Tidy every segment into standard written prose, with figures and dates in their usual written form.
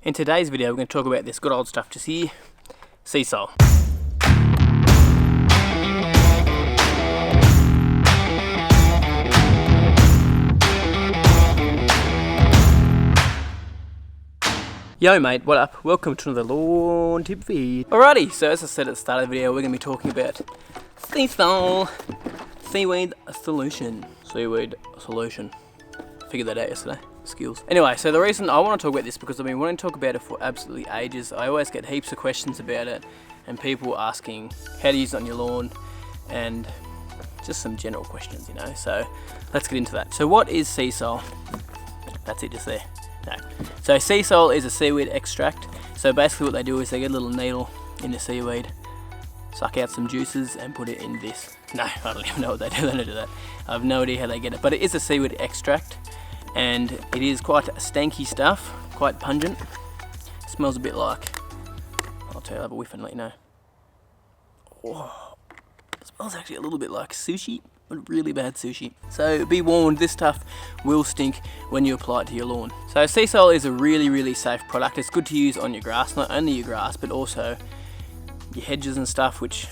In today's video we're going to talk about this good old stuff just here, Seasol. Yo mate, what up? Welcome to another lawn tip feed. Alrighty, so as I said at the start of the video, we're going to be talking about Seasol Seaweed Solution. Seaweed Solution. Figured that out yesterday. Skills. Anyway, so the reason I want to talk about this because I've been wanting to talk about it for absolutely ages. I always get heaps of questions about it and people asking how to use it on your lawn and just some general questions, you know. So let's get into that. So what is Seasol? That's it just there. No. So Seasol is a seaweed extract. So basically what they do is they get a little needle in the seaweed, suck out some juices and put it in this. No, I don't even know what they do. They don't do that. I have no idea how they get it, but it is a seaweed extract and it is quite stanky stuff, quite pungent. It smells a bit like, I'll tell you, I'll have a whiff and let you know. Oh, it smells actually a little bit like sushi, but really bad sushi. So be warned, this stuff will stink when you apply it to your lawn. So Seasol is a really safe product. It's good to use on your grass, not only your grass, but also your hedges and stuff, which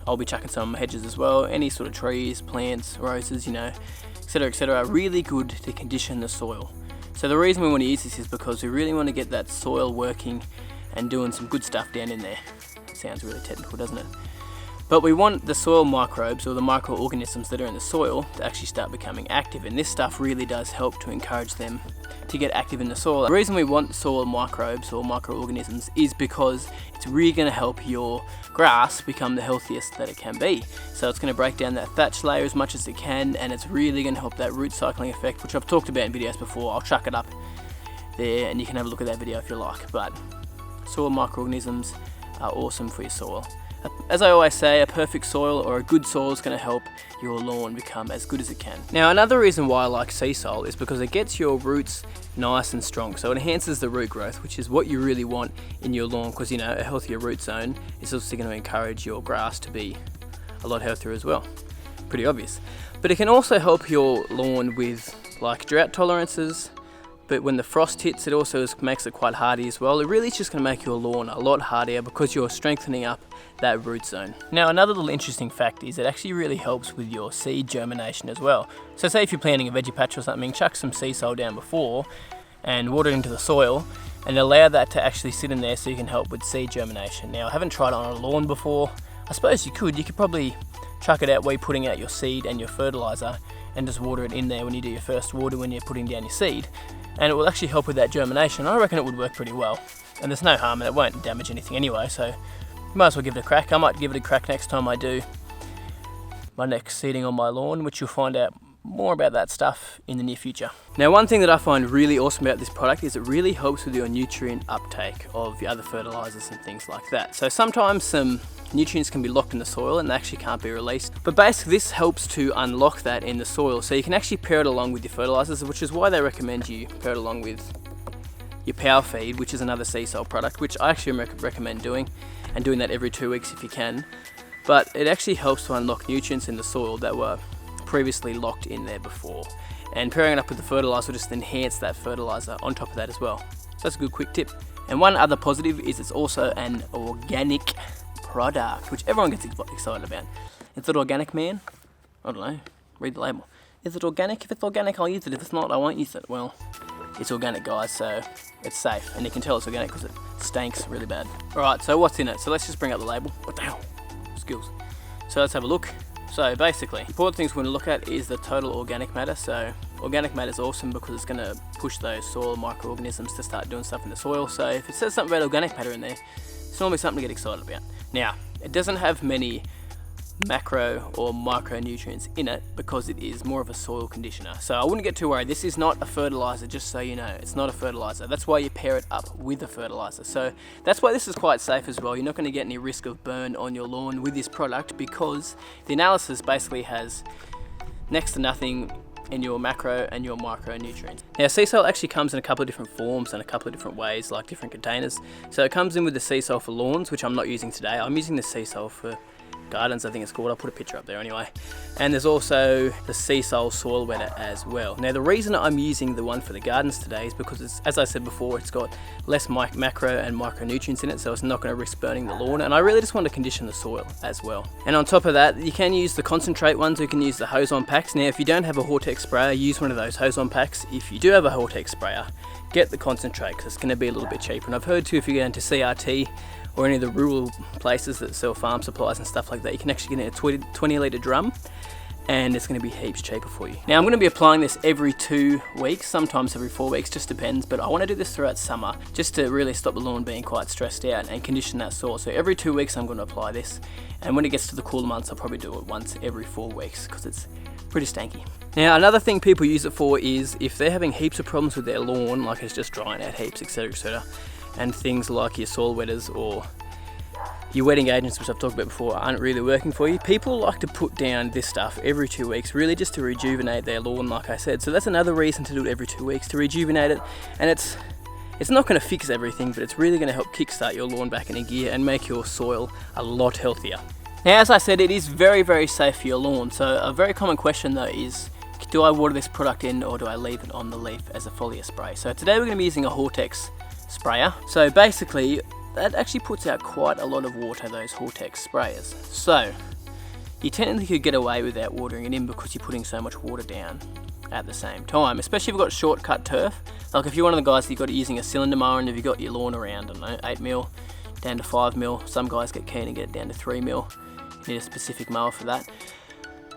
I'll be chucking some on my hedges as well. Any sort of trees, plants, roses, you know, etc, etc, really good to condition the soil. So the reason we want to use this is because we really want to get that soil working and doing some good stuff down in there. It sounds really technical, doesn't it? But we want the soil microbes, or the microorganisms that are in the soil, to actually start becoming active, and this stuff really does help to encourage them to get active in the soil. The reason we want soil microbes or microorganisms is because it's really going to help your grass become the healthiest that it can be. So it's going to break down that thatch layer as much as it can, and it's really going to help that root cycling effect, which I've talked about in videos before. I'll chuck it up there and you can have a look at that video if you like. But soil microorganisms are awesome for your soil. As I always say, a perfect soil or a good soil is going to help your lawn become as good as it can. Now another reason why I like Seasol is because it gets your roots nice and strong. So it enhances the root growth, which is what you really want in your lawn, because you know a healthier root zone is also going to encourage your grass to be a lot healthier as well. Pretty obvious. But it can also help your lawn with like drought tolerances. But when the frost hits, it also makes it quite hardy as well. It really is just going to make your lawn a lot hardier because you're strengthening up that root zone. Now another little interesting fact is it actually really helps with your seed germination as well. So say if you're planting a veggie patch or something, chuck some Seasol down before and water it into the soil and allow that to actually sit in there so you can help with seed germination. Now I haven't tried it on a lawn before. I suppose you could probably chuck it out where you're putting out your seed and your fertilizer and just water it in there when you do your first water when you're putting down your seed. And it will actually help with that germination. I reckon it would work pretty well. And there's no harm and it won't damage anything anyway, so you might as well give it a crack. I might give it a crack next time I do my next seeding on my lawn, which you'll find out more about that stuff in the near future. Now one thing that I find really awesome about this product is it really helps with your nutrient uptake of your other fertilizers and things like that. So sometimes some nutrients can be locked in the soil and they actually can't be released. But basically this helps to unlock that in the soil, so you can actually pair it along with your fertilizers, which is why they recommend you pair it along with your power feed, which is another Seasol product, which I actually recommend doing, and doing that every 2 weeks if you can. But it actually helps to unlock nutrients in the soil that were previously locked in there before. And pairing it up with the fertilizer will just enhance that fertilizer on top of that as well. So that's a good quick tip. And one other positive is it's also an organic product, which everyone gets excited about. Is it organic, man? I don't know. Read the label. Is it organic? If it's organic, I'll use it. If it's not, I won't use it. Well, it's organic, guys, so it's safe. And you can tell it's organic because it stinks really bad. Alright, so what's in it? So let's just bring up the label. What the hell? Skills. So let's have a look. So basically, important things we're going to look at is the total organic matter. So organic matter is awesome because it's going to push those soil microorganisms to start doing stuff in the soil. So if it says something about organic matter in there, it's normally something to get excited about. Now, it doesn't have many macro or micronutrients in it because it is more of a soil conditioner. So I wouldn't get too worried. This is not a fertilizer, just so you know. It's not a fertilizer. That's why you pair it up with a fertilizer. So that's why this is quite safe as well. You're not going to get any risk of burn on your lawn with this product because the analysis basically has next to nothing in your macro and your micronutrients. Now Seasol actually comes in a couple of different forms and a couple of different ways, like different containers. So it comes in with the Seasol for lawns, which I'm not using today. I'm using the Seasol for Gardens, I think it's called. I'll put a picture up there anyway. And there's also the Seasol soil wetter as well. Now the reason I'm using the one for the gardens today is because it's, as I said before, it's got less macro and micronutrients in it, so it's not going to risk burning the lawn, and I really just want to condition the soil as well. And on top of that, you can use the concentrate ones, you can use the hose-on packs. Now if you don't have a Vortex sprayer, use one of those hose-on packs. If you do have a Vortex sprayer, get the concentrate because it's going to be a little bit cheaper. And I've heard too, if you go into CRT or any of the rural places that sell farm supplies and stuff like that, you can actually get in a 20 litre drum, and it's going to be heaps cheaper for you. Now I'm going to be applying this every 2 weeks, sometimes every 4 weeks, just depends, but I want to do this throughout summer just to really stop the lawn being quite stressed out and condition that soil. So every 2 weeks I'm going to apply this, and when it gets to the cooler months I'll probably do it once every 4 weeks because it's pretty stanky. Now another thing people use it for is if they're having heaps of problems with their lawn, like it's just drying out heaps, etc, and things like your soil wetters or your wetting agents, which I've talked about before, aren't really working for you. People like to put down this stuff every 2 weeks, really just to rejuvenate their lawn, like I said. So that's another reason to do it every 2 weeks, to rejuvenate it. And it's not going to fix everything, but it's really going to help kickstart your lawn back into gear and make your soil a lot healthier. Now, as I said, it is very, very safe for your lawn. So a very common question though is, do I water this product in or do I leave it on the leaf as a foliar spray? So today we're going to be using a Vortex sprayer. So basically, that actually puts out quite a lot of water, those Vortex sprayers. So you technically could get away without watering it in because you're putting so much water down at the same time, especially if you've got shortcut turf. Like if you're one of the guys that you've got it using a cylinder mower and if you've got your lawn around, I don't know, 8 mil down to 5 mil. Some guys get keen and get it down to 3 mil. You need a specific mower for that.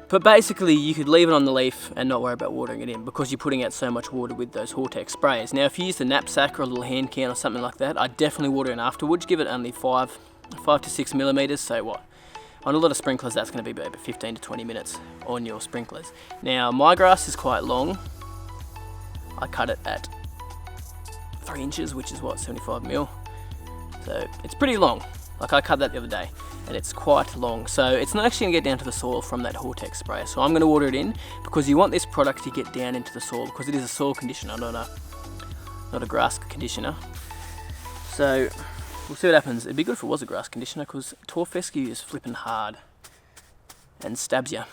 But basically you could leave it on the leaf and not worry about watering it in because you're putting out so much water with those Vortex sprayers. Now if you use the knapsack or a little hand can or something like that, I'd definitely water it afterwards. Give it only 5 to 6 millimeters. So what? On a lot of sprinklers that's going to be about 15 to 20 minutes on your sprinklers. Now my grass is quite long. I cut it at 3 inches, which is what, 75 mil. So it's pretty long. Like I cut that the other day and it's quite long, so it's not actually going to get down to the soil from that Vortex sprayer. So I'm going to water it in because you want this product to get down into the soil because it is a soil conditioner, not a grass conditioner. So we'll see what happens. It'd be good if it was a grass conditioner because tall fescue is flipping hard and stabs you.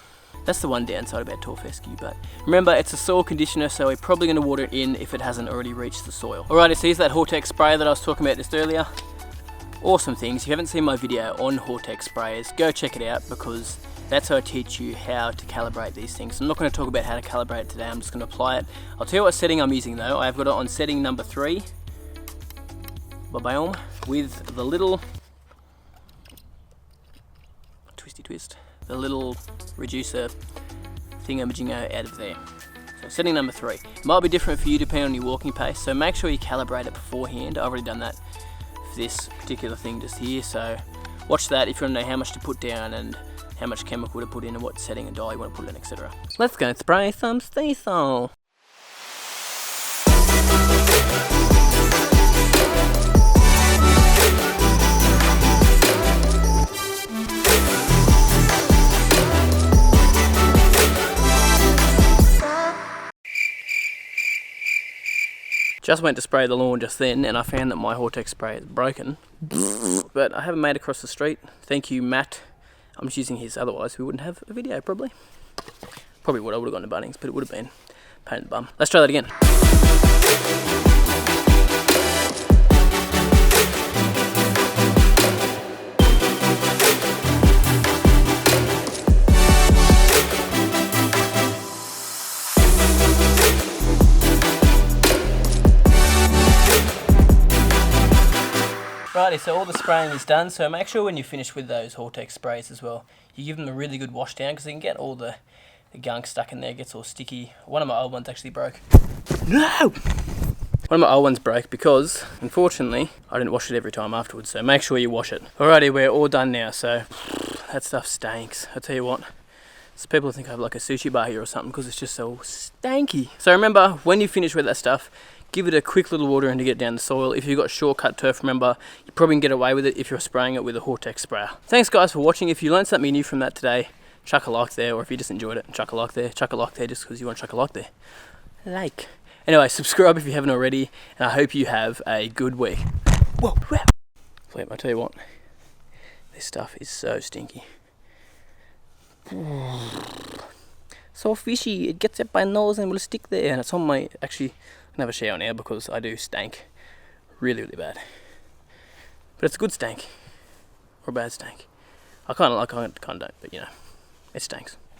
That's the one downside about tall fescue, but remember it's a soil conditioner, so we're probably going to water it in if it hasn't already reached the soil. Alrighty, so here's that Vortex sprayer that I was talking about just earlier. Awesome things. If you haven't seen my video on Vortex sprayers, go check it out because that's how I teach you how to calibrate these things. I'm not going to talk about how to calibrate it today, I'm just going to apply it. I'll tell you what setting I'm using though. I've got it on setting number 3, with the little twist, the little reducer thingamajingo out of there. So setting number 3. It might be different for you depending on your walking pace, so make sure you calibrate it beforehand. I've already done that this particular thing just here, so watch that if you want to know how much to put down and how much chemical to put in and what setting and dye you want to put in, etc. Let's go spray some Seasol. Just went to spray the lawn just then and I found that my Vortex spray is broken. But I haven't made it across the street. Thank you, Matt. I'm just using his, otherwise we wouldn't have a video probably. Probably would, I would have gone to Bunnings, but it would have been a pain in the bum. Let's try that again. Righty, so all the spraying is done, so make sure when you finish with those Vortex sprays as well, you give them a really good wash down because you can get all the gunk stuck in there, it gets all sticky. One of my old ones actually broke. No! One of my old ones broke because, unfortunately, I didn't wash it every time afterwards, so make sure you wash it. Alrighty, we're all done now, so that stuff stinks. I'll tell you what, so people think I have like a sushi bar here or something because it's just so stanky. So remember, when you finish with that stuff, give it a quick little water and to get down the soil. If you've got shortcut turf, remember, you probably can get away with it if you're spraying it with a Vortex sprayer. Thanks guys for watching. If you learned something new from that today, chuck a like there, or if you just enjoyed it, chuck a like there just because you want to chuck a like there. Like. Anyway, subscribe if you haven't already, and I hope you have a good week. Whoa, wow. Flip, I tell you what, this stuff is so stinky. So fishy, it gets up my nose and will stick there, and it's on my, actually, I can have a shower now because I do stank really, really bad. But it's a good stank, or a bad stank. I can't don't, but you know, it stinks.